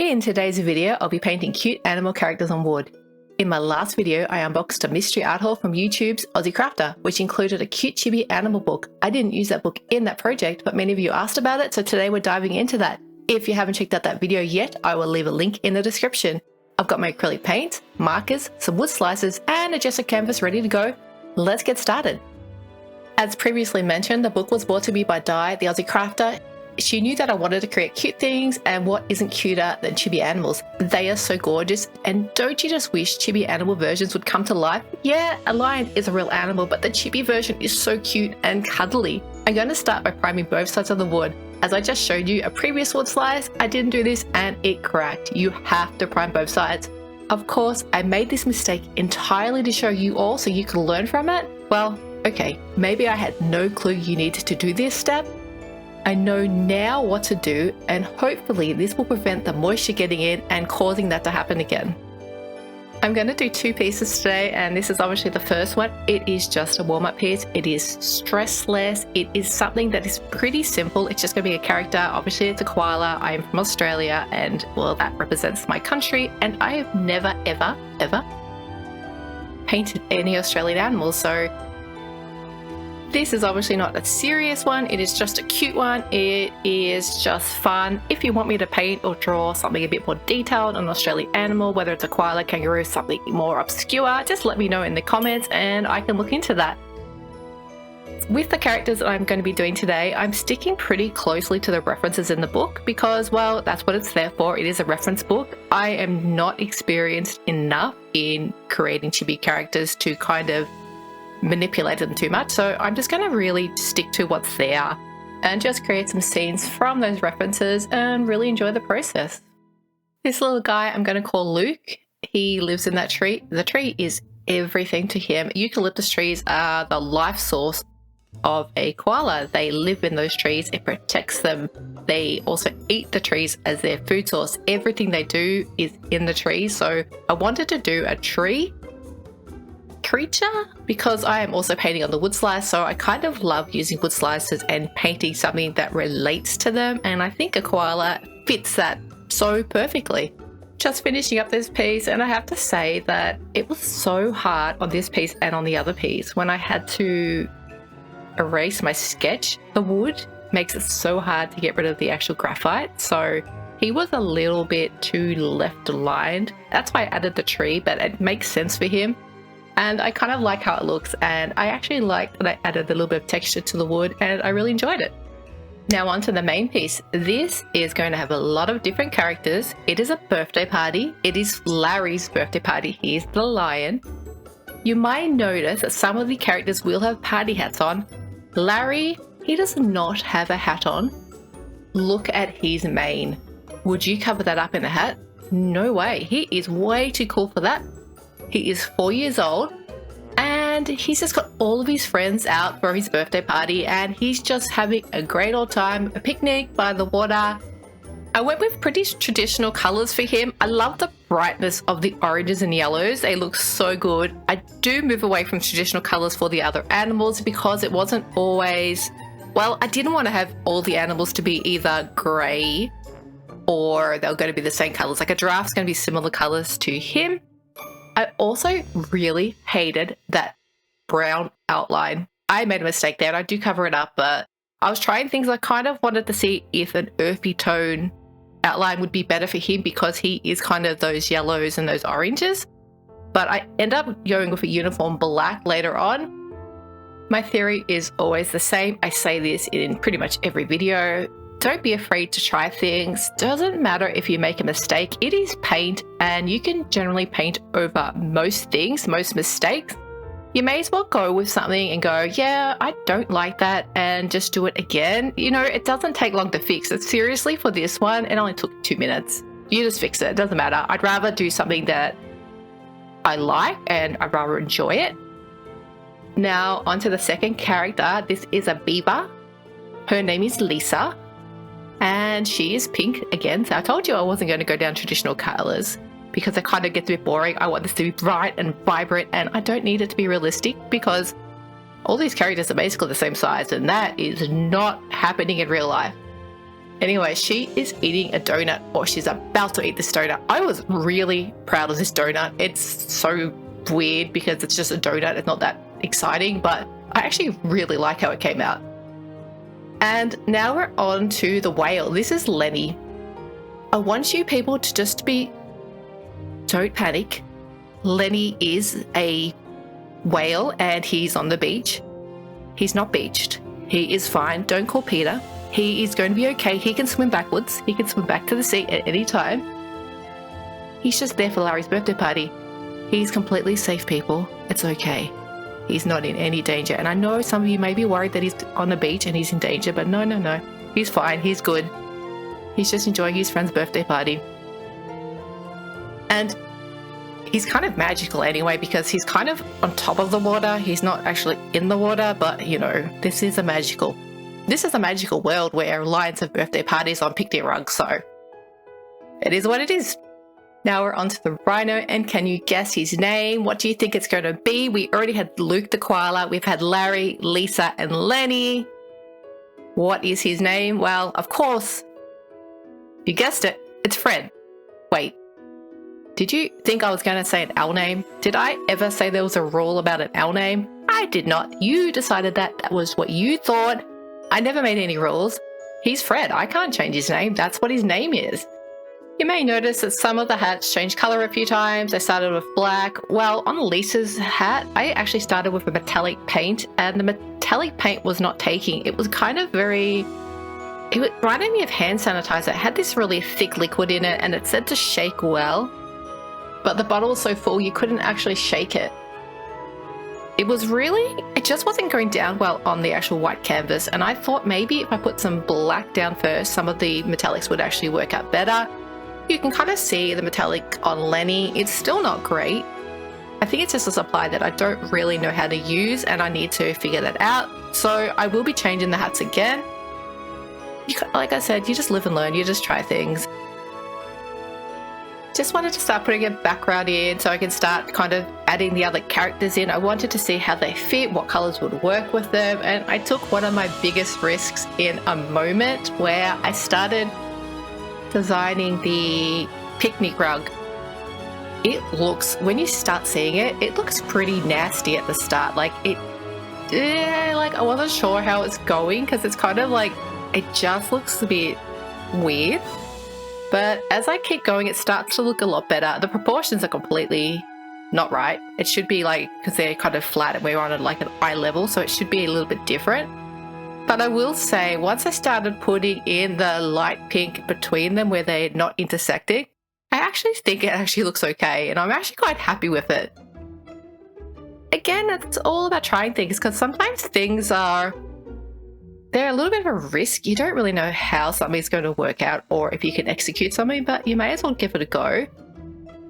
In today's video, I'll be painting cute animal characters on wood. In my last video, I unboxed a mystery art haul from YouTube's Aussie Crafter, which included a Cute Chibi Animal book. I didn't use that book in that project, but many of you asked about it, so today we're diving into that. If you haven't checked out that video yet, I will leave a link in the description. I've got my acrylic paint, markers, some wood slices, and a gesso canvas ready to go. Let's get started. As previously mentioned, the book was brought to me by Di, the Aussie Crafter. She knew that I wanted to create cute things, and what isn't cuter than chibi animals? They are so gorgeous, and don't you just wish chibi animal versions would come to life? Yeah, a lion is a real animal, but the chibi version is so cute and cuddly. I'm going to start by priming both sides of the wood. As I just showed you a previous wood slice, I didn't do this and it cracked. You have to prime both sides. Of course, I made this mistake entirely to show you all so you can learn from it. Well, okay, maybe I had no clue you needed to do this step. I know now what to do, and hopefully this will prevent the moisture getting in and causing that to happen again. I'm going to do two pieces today, and this is obviously the first one. It is just a warm-up piece. It is stressless. It is something that is pretty simple. It's just going to be a character. Obviously it's a koala. I am from Australia, and well, that represents my country, and I have never ever painted any Australian animals, so this is obviously not a serious one. It is just a cute one. It is just fun. If you want me to paint or draw something a bit more detailed on an Australian animal, whether it's a koala, kangaroo, something more obscure, just let me know in the comments and I can look into that. With the characters that I'm going to be doing today, I'm sticking pretty closely to the references in the book because, well, that's what it's there for. It is a reference book. I am not experienced enough in creating chibi characters to kind of manipulate them too much, so I'm just going to really stick to what's there and just create some scenes from those references and really enjoy the process. This little guy I'm going to call Luke. He lives in that tree. The tree is everything to him. Eucalyptus trees are the life source of a koala. They live in those trees. It protects them. They also eat the trees as their food source. Everything they do is in the trees, so I wanted to do a tree creature because I am also painting on the wood slice, so I kind of love using wood slices and painting something that relates to them, and I think a koala fits that so perfectly. Just finishing up this piece, and I have to say that it was so hard on this piece and on the other piece when I had to erase my sketch. The wood makes it so hard to get rid of the actual graphite, so he was a little bit too left aligned. That's why I added the tree, but it makes sense for him. And I kind of like how it looks, and I actually like that I added a little bit of texture to the wood, and I really enjoyed it. Now on to the main piece. This is going to have a lot of different characters. It is a birthday party. It is Larry's birthday party. He's the lion. You might notice that some of the characters will have party hats on. Larry, he does not have a hat on. Look at his mane. Would you cover that up in a hat? No way. He is way too cool for that. He is 4 years old, and he's just got all of his friends out for his birthday party, and he's just having a great old time, a picnic by the water. I went with pretty traditional colors for him. I love the brightness of the oranges and yellows. They look so good. I do move away from traditional colors for the other animals because it wasn't always, well, I didn't want to have all the animals to be either grey or they're going to be the same colors. Like a giraffe's going to be similar colors to him. I also really hated that brown outline. I made a mistake there, and I do cover it up, but I was trying things. I kind of wanted to see if an earthy tone outline would be better for him because he is kind of those yellows and those oranges, but I end up going with a uniform black later on. My theory is always the same. I say this in pretty much every video. Don't be afraid to try things. Doesn't matter if you make a mistake. It is paint, and you can generally paint over most things, most mistakes. You may as well go with something and go, yeah, I don't like that, and just do it again. You know, it doesn't take long to fix it. Seriously, for this one, it only took 2 minutes. You just fix it. It doesn't matter. I'd rather do something that I like and I'd rather enjoy it. Now, onto the second character. This is a beaver. Her name is Lisa. And she is pink again. So I told you I wasn't going to go down traditional colors because it kind of gets a bit boring. I want this to be bright and vibrant, and I don't need it to be realistic because all these characters are basically the same size, and that is not happening in real life. Anyway, she is eating a donut, or she's about to eat this donut. I was really proud of this donut. It's so weird because it's just a donut. It's not that exciting, but I actually really like how it came out. And now we're on to the whale. This is Lenny. I want you people to just don't panic. Lenny is a whale and he's on the beach. He's not beached. He is fine. Don't call Peter. He is going to be okay. He can swim backwards. He can swim back to the sea at any time. He's just there for Larry's birthday party. He's completely safe, people. It's okay. He's not in any danger. And I know some of you may be worried that he's on the beach and he's in danger, but no. He's fine. He's good. He's just enjoying his friend's birthday party. And he's kind of magical anyway because he's kind of on top of the water. He's not actually in the water, but you know, this is a magical world where lions have birthday parties on picnic rugs, so it is what it is. Now we're on to the rhino, and can you guess his name? What do you think it's going to be? We already had Luke the koala, we've had Larry, Lisa, and Lenny. What is his name? Well, of course, you guessed it, it's Fred. Wait, did you think I was going to say an owl name? Did I ever say there was a rule about an owl name? I did not. You decided that was what you thought. I never made any rules. He's Fred. I can't change his name. That's what his name is. You may notice that some of the hats changed color a few times. I started with black. Well, on Lisa's hat, I actually started with a metallic paint, and the metallic paint was not taking. It was kind of it reminded me of hand sanitizer. It had this really thick liquid in it, and it said to shake well, but the bottle was so full you couldn't actually shake it. It just wasn't going down well on the actual white canvas, and I thought maybe if I put some black down first, some of the metallics would actually work out better. You can kind of see the metallic on Lenny. It's still not great. I think it's just a supply that I don't really know how to use, and I need to figure that out. So I will be changing the hats again. Like I said, you just live and learn. You just try things. Just wanted to start putting a background in so I can start kind of adding the other characters in. I wanted to see how they fit, what colors would work with them, and I took one of my biggest risks in a moment where I started designing the picnic rug. It looks, when you start seeing it, it looks pretty nasty at the start. Like I wasn't sure how it's going because it's kind of like, it just looks a bit weird. But as I keep going, it starts to look a lot better. The proportions are completely not right. It should be like, because they're kind of flat and we're on like an eye level, so it should be a little bit different. But I will say, once I started putting in the light pink between them where they're not intersecting, I actually think it actually looks okay, and I'm actually quite happy with it. Again, it's all about trying things, because sometimes things they're a little bit of a risk. You don't really know how something's going to work out or if you can execute something, but you may as well give it a go.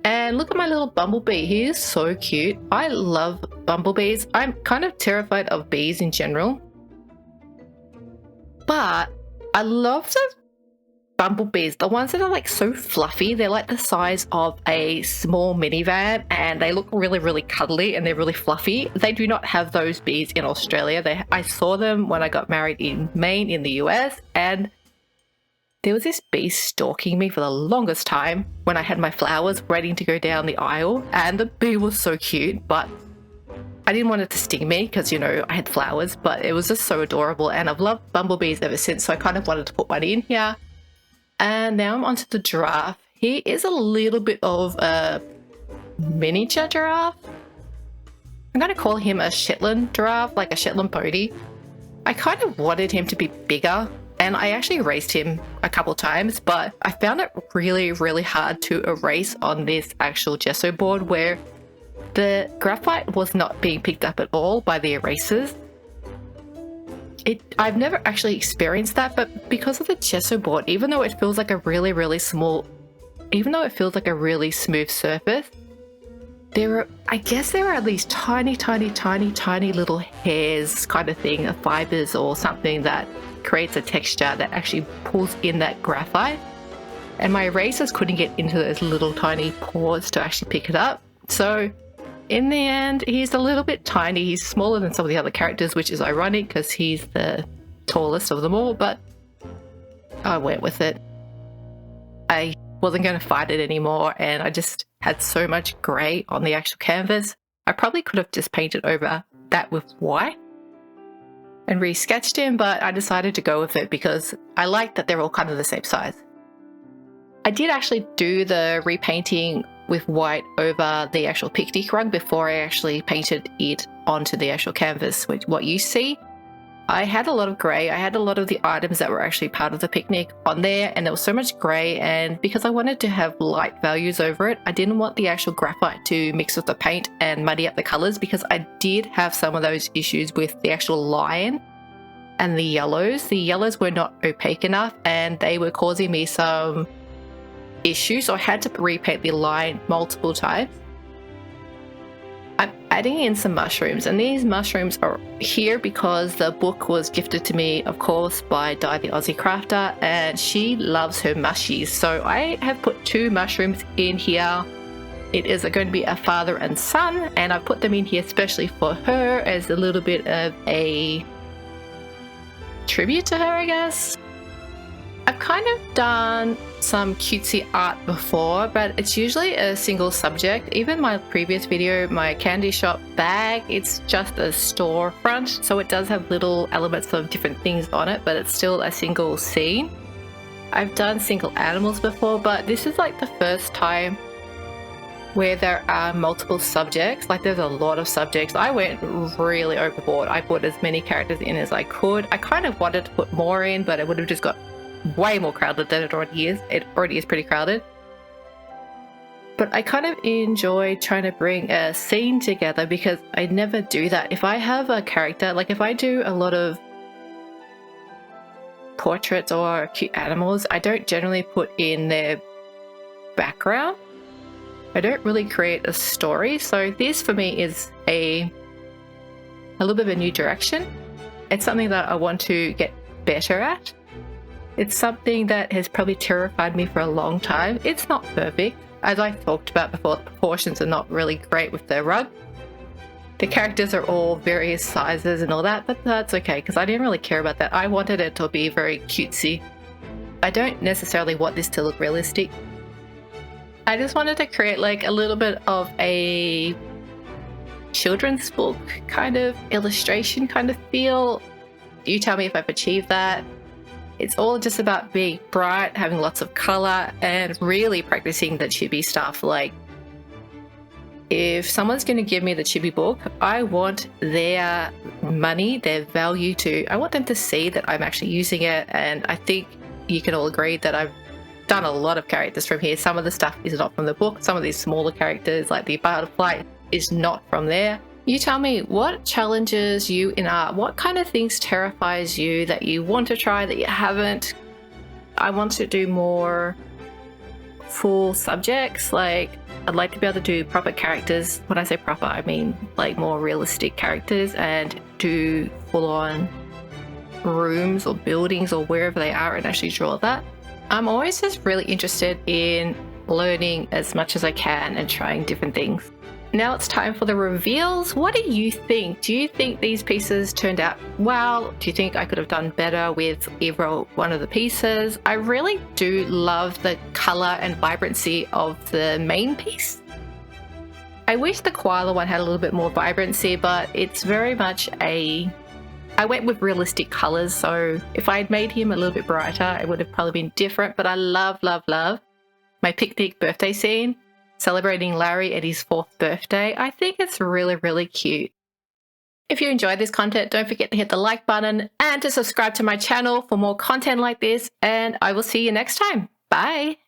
And look at my little bumblebee. He is so cute. I love bumblebees. I'm kind of terrified of bees in general, but I love the bumblebees, the ones that are like so fluffy. They're like the size of a small minivan, and they look really, really cuddly, and they're really fluffy. They do not have those bees in Australia. I saw them when I got married in Maine in the US, and there was this bee stalking me for the longest time when I had my flowers waiting to go down the aisle, and the bee was so cute, but I didn't want it to sting me because, you know, I had flowers, but it was just so adorable, and I've loved bumblebees ever since, so I kind of wanted to put one in here. And now I'm onto the giraffe. He is a little bit of a miniature giraffe. I'm going to call him a Shetland giraffe, like a Shetland pony. I kind of wanted him to be bigger, and I actually erased him a couple times, but I found it really, really hard to erase on this actual gesso board where the graphite was not being picked up at all by the erasers. I've never actually experienced that, but because of the gesso board, even though it feels like a really, really small, even though it feels like a really smooth surface, I guess there are at least tiny, tiny, tiny, tiny little hairs kind of thing, fibers or something that creates a texture that actually pulls in that graphite. And my erasers couldn't get into those little tiny pores to actually pick it up. So in the end, he's a little bit tiny. He's smaller than some of the other characters, which is ironic because he's the tallest of them all, but I went with it. I wasn't going to fight it anymore, and I just had so much grey on the actual canvas. I probably could have just painted over that with white and re-sketched him, but I decided to go with it because I like that they're all kind of the same size. I did actually do the repainting with white over the actual picnic rug before I actually painted it onto the actual canvas, which what you see. I had a lot of grey. I had a lot of the items that were actually part of the picnic on there, and there was so much grey, and because I wanted to have light values over it, I didn't want the actual graphite to mix with the paint and muddy up the colours, because I did have some of those issues with the actual lion and the yellows. The yellows were not opaque enough and they were causing me some issues, so I had to repaint the lion multiple times. I'm adding in some mushrooms, and these mushrooms are here because the book was gifted to me, of course, by Di the Aussie Crafter, and she loves her mushies. So I have put 2 mushrooms in here. It is going to be a father and son, and I've put them in here especially for her as a little bit of a tribute to her, I guess. I've kind of done some cutesy art before, but it's usually a single subject. Even my previous video, my candy shop bag, it's just a storefront, so it does have little elements of different things on it, but it's still a single scene. I've done single animals before, but this is like the first time where there are multiple subjects. Like, there's a lot of subjects. I went really overboard. I put as many characters in as I could. I kind of wanted to put more in, but it would have just got way more crowded than it already is. It already is pretty crowded. But I kind of enjoy trying to bring a scene together because I never do that. If I have a character, like if I do a lot of portraits or cute animals, I don't generally put in their background. I don't really create a story. So this for me is a little bit of a new direction. It's something that I want to get better at. It's something that has probably terrified me for a long time. It's not perfect. As I talked about before, the proportions are not really great with the rug. The characters are all various sizes and all that, but that's okay because I didn't really care about that. I wanted it to be very cutesy. I don't necessarily want this to look realistic. I just wanted to create like a little bit of a children's book kind of illustration kind of feel. You tell me if I've achieved that. It's all just about being bright, having lots of color, and really practicing the chibi stuff. Like, if someone's going to give me the chibi book, I want their money, their value I want them to see that I'm actually using it. And I think you can all agree that I've done a lot of characters from here. Some of the stuff is not from the book. Some of these smaller characters, like the butterfly, is not from there. You tell me, what challenges you in art? What kind of things terrifies you that you want to try that you haven't? I want to do more full subjects. Like, I'd like to be able to do proper characters. When I say proper, I mean like more realistic characters, and do full-on rooms or buildings or wherever they are and actually draw that. I'm always just really interested in learning as much as I can and trying different things. Now it's time for the reveals. What do you think? Do you think these pieces turned out well? Do you think I could have done better with either one of the pieces? I really do love the color and vibrancy of the main piece. I wish the koala one had a little bit more vibrancy, but it's very much I went with realistic colors, so if I had made him a little bit brighter, it would have probably been different. But I love, love, love my picnic birthday scene, celebrating Larry at his 4th birthday. I think it's really, really cute. If you enjoyed this content, don't forget to hit the like button and to subscribe to my channel for more content like this, and I will see you next time. Bye!